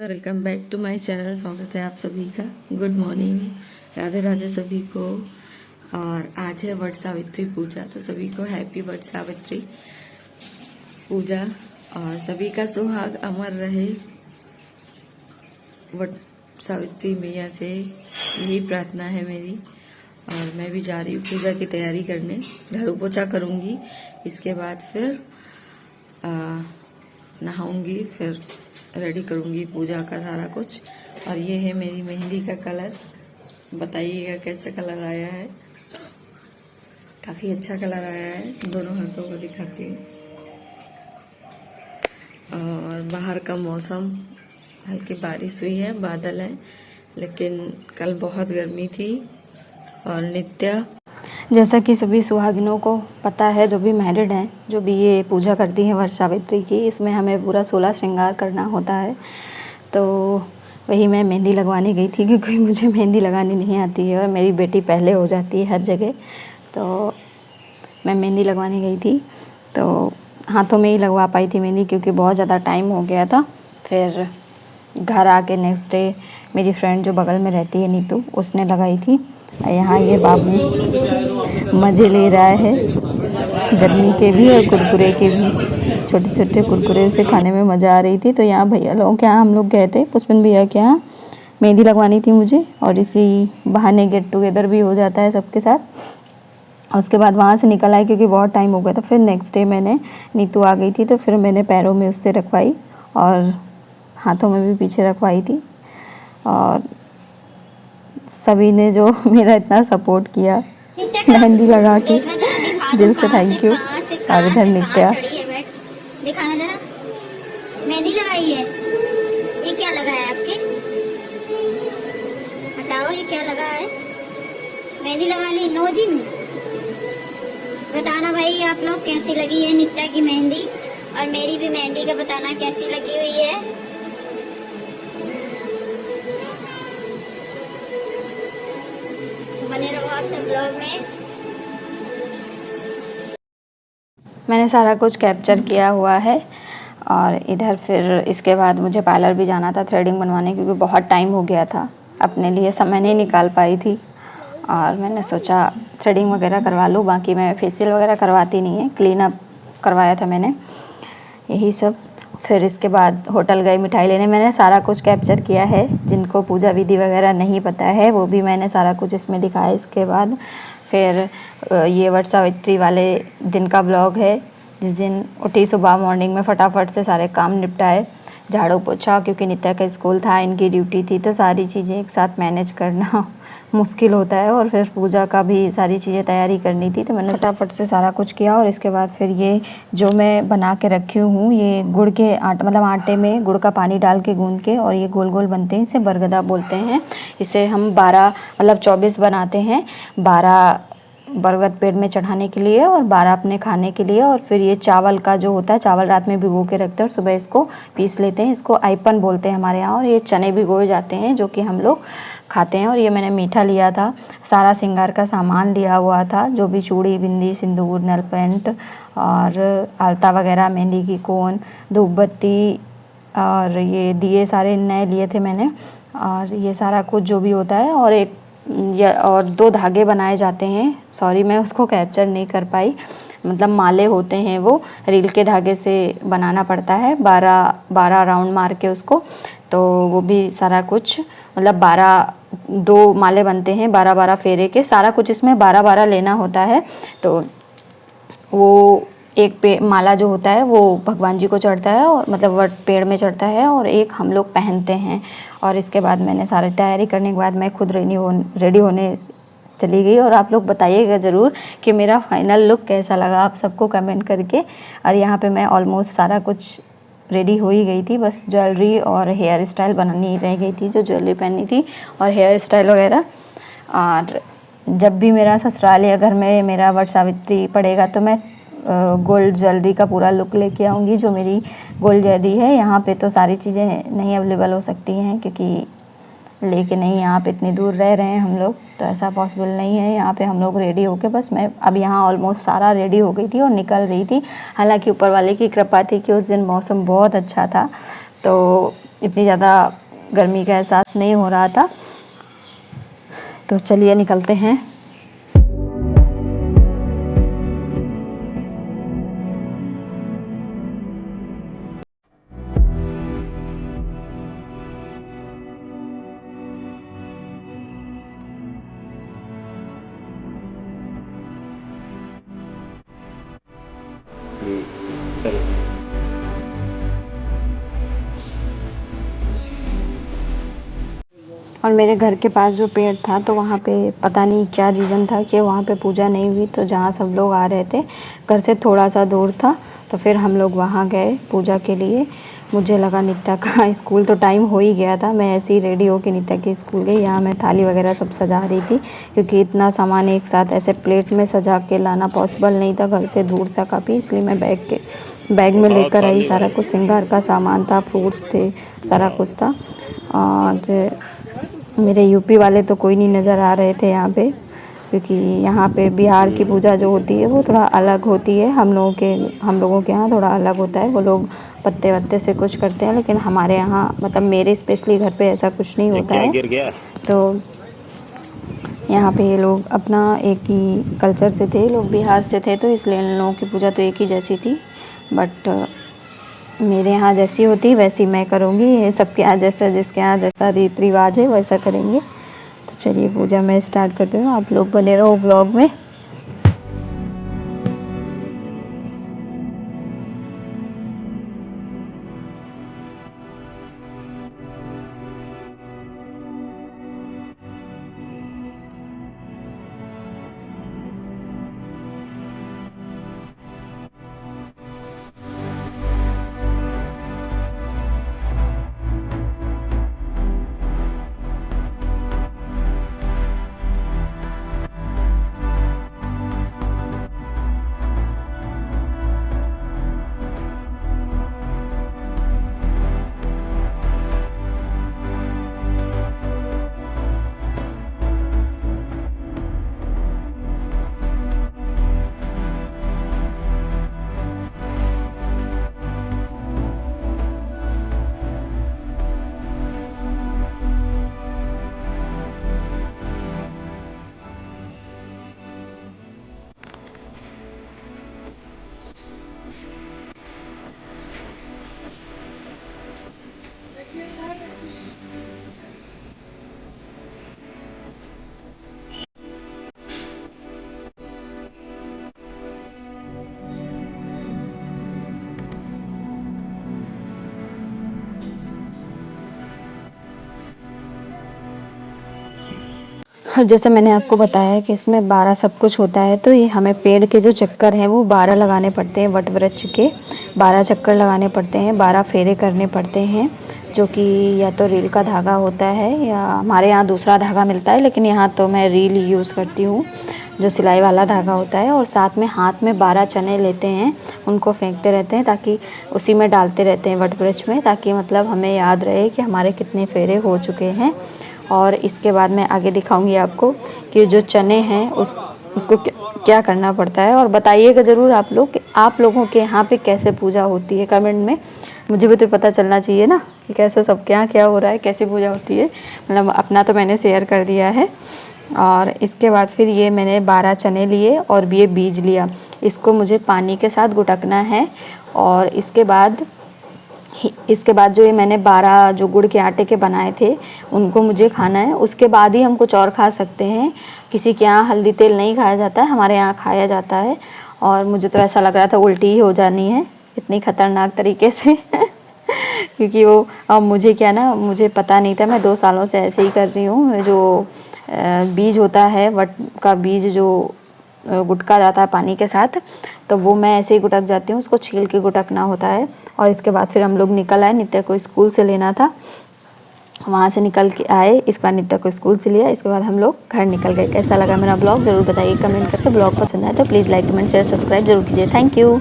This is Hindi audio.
Welcome back to my channel. स्वागत है आप सभी का। गुड मॉर्निंग, राधे राधे सभी को। और आज है वट सावित्री पूजा, तो सभी को हैप्पी वट सावित्री पूजा। और सभी का सुहाग अमर रहे। वट सावित्री मैया से यही प्रार्थना है मेरी। और मैं भी जा रही हूँ पूजा की तैयारी करने। झाड़ू पोछा करूँगी, इसके बाद फिर नहाऊंगी, फिर रेडी करूँगी पूजा का सारा कुछ। और ये है मेरी मेहंदी का कलर। बताइएगा कैसा कलर आया है। काफ़ी अच्छा कलर आया है। दोनों हाथों को दिखाती हूँ। और बाहर का मौसम, हल्की बारिश हुई है, बादल है, लेकिन कल बहुत गर्मी थी। और नित्या, जैसा कि सभी सुहागिनों को पता है, जो भी मैरिड हैं, जो भी ये पूजा करती हैं वट सावित्री की, इसमें हमें पूरा 16 श्रृंगार करना होता है। तो वही मैं मेहंदी लगवाने गई थी, क्योंकि मुझे मेहंदी लगानी नहीं आती है और मेरी बेटी पहले हो जाती है हर जगह। तो मैं मेहंदी लगवाने गई थी, तो हाथों में ही लगवा पाई थी मेहंदी, क्योंकि बहुत ज़्यादा टाइम हो गया था। फिर घर आके नेक्स्ट डे मेरी फ्रेंड जो बगल में रहती है नीतू, उसने लगाई थी। यहाँ ये बाबू मज़े ले रहा है, गर्मी के भी और कुरकुरे के भी। छोटे छोटे कुरकुरे उसे खाने में मज़ा आ रही थी। तो यहाँ भैया लोगों के यहाँ हम लोग गए थे, पुष्पन भैया के यहाँ मेहंदी लगवानी थी मुझे, और इसी बहाने गेट टुगेदर भी हो जाता है सबके साथ। उसके बाद वहाँ से निकल आए, क्योंकि बहुत टाइम हो गया था। फिर नेक्स्ट डे मैंने, नीतू आ गई थी, तो फिर मैंने पैरों में उससे रखवाई और हाथों में भी पीछे रखवाई थी। और सभी ने जो मेरा इतना सपोर्ट किया मेहंदी लगा के, दिल से थैंक यू। और इधर नित्या दिखाना जरा, मेहंदी लगाई है। ये क्या लगा है आपके? हटाओ, ये क्या लगा है? मेहंदी लगा ली नोजी में। बताना भाई आप लोग कैसी लगी है नित्या की मेहंदी, और मेरी भी मेहंदी का बताना कैसी लगी हुई है। बने रहो आप सब ब्लॉग में। मैंने सारा कुछ कैप्चर किया हुआ है। और इधर फिर इसके बाद मुझे पार्लर भी जाना था थ्रेडिंग बनवाने, क्योंकि बहुत टाइम हो गया था, अपने लिए समय नहीं निकाल पाई थी। और मैंने सोचा थ्रेडिंग वगैरह करवा लूँ। बाकी मैं फेशियल वगैरह करवाती नहीं है, क्लीन अप करवाया था मैंने, यही सब। फिर इसके बाद होटल गई मिठाई लेने। मैंने सारा कुछ कैप्चर किया है। जिनको पूजा विधि वगैरह नहीं पता है, वो भी मैंने सारा कुछ इसमें दिखाया। इसके बाद फिर ये वट सावित्री वाले दिन का ब्लॉग है, जिस दिन उठी सुबह मॉर्निंग में, फटाफट से सारे काम निपटाए, झाड़ू पोछा, क्योंकि नित्या का स्कूल था, इनकी ड्यूटी थी, तो सारी चीज़ें एक साथ मैनेज करना मुश्किल होता है। और फिर पूजा का भी सारी चीज़ें तैयारी करनी थी, तो मैंने फटाफट से सारा कुछ किया। और इसके बाद फिर ये जो मैं बना के रखी हूँ, ये गुड़ के आटे, मतलब आटे में गुड़ का पानी डाल के गूंद के, और ये गोल गोल बनते हैं, इसे बरगदा बोलते हैं। इसे हम 12 मतलब 24 बनाते हैं। 12 बरगद पेड़ में चढ़ाने के लिए और 12 अपने खाने के लिए। और फिर ये चावल का जो होता है, चावल रात में भिगो के रखते हैं और सुबह इसको पीस लेते हैं। इसको आइपन बोलते हैं हमारे यहाँ। और ये चने भिगोए जाते हैं, जो कि हम लोग खाते हैं। और ये मैंने मीठा लिया था, सारा श्रृंगार का सामान लिया हुआ था, जो भी चूड़ी, बिंदी, सिंदूर, नेल पेंट और आलता वगैरह, मेहंदी की कोन, धूप बत्ती और ये दिए सारे नए लिए थे मैंने। और ये सारा कुछ जो भी होता है। और एक और 2 धागे बनाए जाते हैं। सॉरी, मैं उसको कैप्चर नहीं कर पाई। मतलब माले होते हैं, वो रील के धागे से बनाना पड़ता है, 12 राउंड मार के उसको। तो वो भी सारा कुछ, मतलब 2 माले बनते हैं, 12 फेरे के। सारा कुछ इसमें 12 लेना होता है। तो वो एक माला जो होता है वो भगवान जी को चढ़ता है, और मतलब वट पेड़ में चढ़ता है, और एक हम लोग पहनते हैं। और इसके बाद मैंने सारी तैयारी करने के बाद मैं खुद रेडी होने चली गई। और आप लोग बताइएगा ज़रूर कि मेरा फाइनल लुक कैसा लगा, आप सबको कमेंट करके। और यहाँ पे मैं ऑलमोस्ट सारा कुछ रेडी हो ही गई थी, बस ज्वेलरी और हेयर स्टाइल बनानी रह गई थी, जो ज्वेलरी पहनी थी और हेयर स्टाइल वगैरह। और जब भी मेरा ससुराल या घर में मेरा वट सावित्री पड़ेगा, तो मैं गोल्ड ज्वेलरी का पूरा लुक लेके आऊँगी, जो मेरी गोल्ड ज्वेलरी है। यहाँ पे तो सारी चीज़ें नहीं अवेलेबल हो सकती हैं, क्योंकि लेके नहीं, यहाँ पे इतनी दूर रह रहे हैं हम लोग, तो ऐसा पॉसिबल नहीं है। यहाँ पे हम लोग रेडी होके, बस मैं अब यहाँ ऑलमोस्ट सारा रेडी हो गई थी और निकल रही थी। हालांकि ऊपर वाले की कृपा थी कि उस दिन मौसम बहुत अच्छा था, तो इतनी ज़्यादा गर्मी का एहसास नहीं हो रहा था। तो चलिए निकलते हैं। और मेरे घर के पास जो पेड़ था तो वहाँ पे पता नहीं क्या रीज़न था कि वहाँ पे पूजा नहीं हुई। तो जहाँ सब लोग आ रहे थे घर से थोड़ा सा दूर था, तो फिर हम लोग वहाँ गए पूजा के लिए। मुझे लगा नित्या का स्कूल तो टाइम हो ही गया था। मैं ऐसे ही रेडी होकर नित्या के स्कूल गई। यहाँ मैं थाली वगैरह सब सजा रही थी, क्योंकि इतना सामान एक साथ ऐसे प्लेट में सजा के लाना पॉसिबल नहीं था, घर से दूर था काफ़ी। इसलिए मैं बैग में लेकर आई सारा कुछ। श्रृंगार का सामान था, फ्रूट्स थे, सारा कुछ था। और मेरे यूपी वाले तो कोई नहीं नज़र आ रहे थे यहाँ पे, क्योंकि यहाँ पे बिहार की पूजा जो होती है वो थोड़ा अलग होती है। हम लोगों के यहाँ थोड़ा अलग होता है। वो लोग पत्ते वत्ते से कुछ करते हैं, लेकिन हमारे यहाँ मतलब मेरे स्पेशली घर पे ऐसा कुछ नहीं होता है। तो यहाँ पे ये लोग अपना एक ही कल्चर से थे, लोग बिहार से थे, तो इसलिए इन लोगों की पूजा तो एक ही जैसी थी। बट मेरे यहाँ जैसी होती वैसी मैं करूँगी। सबके यहाँ जैसा, जिसके यहाँ जैसा रीति रिवाज है वैसा करेंगे। तो चलिए पूजा मैं स्टार्ट करती हूँ, आप लोग बने रहो ब्लॉग में। जैसे मैंने आपको बताया कि इसमें 12 सब कुछ होता है, तो ये हमें पेड़ के जो चक्कर हैं वो 12 लगाने पड़ते हैं। वट वृक्ष के 12 चक्कर लगाने पड़ते हैं, 12 फेरे करने पड़ते हैं, जो कि या तो रील का धागा होता है या हमारे यहाँ दूसरा धागा मिलता है, लेकिन यहाँ तो मैं रील यूज़ करती हूँ, जो सिलाई वाला धागा होता है। और साथ में हाथ में 12 चने लेते हैं, उनको फेंकते रहते हैं, ताकि उसी में डालते रहते हैं वट वृक्ष में, ताकि मतलब हमें याद रहे कि हमारे कितने फेरे हो चुके हैं। और इसके बाद मैं आगे दिखाऊंगी आपको कि जो चने हैं उसको क्या करना पड़ता है। और बताइएगा ज़रूर आप लोग कि आप लोगों के यहाँ पे कैसे पूजा होती है, कमेंट में। मुझे भी तो पता चलना चाहिए ना कि कैसे सबके यहाँ क्या हो रहा है, कैसी पूजा होती है। मतलब अपना तो मैंने शेयर कर दिया है। और इसके बाद फिर ये मैंने 12 चने लिए और ये बीज लिया। इसको मुझे पानी के साथ गुटकना है। और इसके बाद जो ये मैंने 12 जो गुड़ के आटे के बनाए थे उनको मुझे खाना है। उसके बाद ही हम कुछ और खा सकते हैं। किसी के यहाँ हल्दी तेल नहीं खाया जाता है, हमारे यहाँ खाया जाता है। और मुझे तो ऐसा लग रहा था उल्टी ही हो जानी है, इतनी ख़तरनाक तरीके से क्योंकि वो मुझे पता नहीं था। मैं 2 सालों से ऐसे ही कर रही हूँ। जो बीज होता है वट का बीज जो गुटका जाता है पानी के साथ, तो वो मैं ऐसे ही गुटक जाती हूँ, उसको छील के गुटकना होता है। और इसके बाद फिर हम लोग निकल आए, नित्या को स्कूल से लेना था, वहाँ से निकल के आए। इसके बाद नित्या को स्कूल से लिया, इसके बाद हम लोग घर निकल गए। कैसा लगा मेरा ब्लॉग ज़रूर बताइए कमेंट करके। ब्लॉग पसंद आए तो please like comment share subscribe जरूर कीजिए। Thank you.